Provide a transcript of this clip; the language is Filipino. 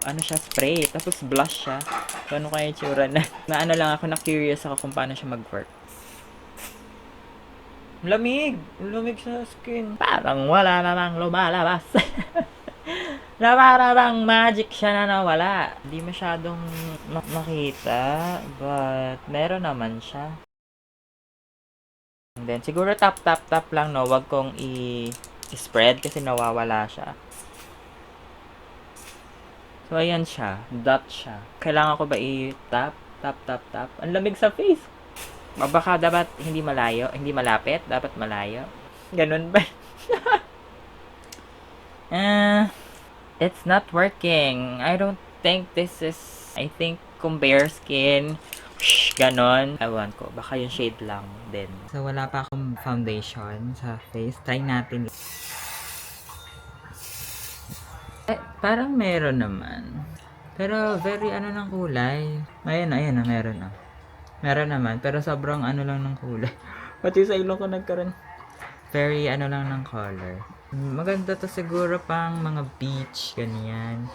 ano siya, spray. Tapos blush siya. So, ano kaya yung tsura na? Na ano lang ako, na-curious ako kung paano siya mag-work. Lamig! Lamig sa skin. Parang wala namang lumalabas. Na para bang magic siya na nawala. Hindi masyadong makita, but meron naman siya. And then, siguro tap lang, no? Wag kong i-spread kasi nawawala siya. So, ayan siya. Dot siya. Kailangan ko ba i-tap? Tap. Ang lamig sa face. O baka dapat hindi malayo, hindi malapit. Dapat malayo. Ganun ba? Ah, it's not working. I don't think this is... I think kung bare skin, ganon. Ewan ko. Baka yung shade lang din. So, wala pa akong foundation sa face. Try natin. Parang meron naman. Pero very ano ng kulay. Ayan na, meron na. Meron naman, pero sobrang ano lang ng kulay. Pati sa ilong ko nagkaroon. Very ano lang ng color. Maganda to siguro pang mga beach, ganyan.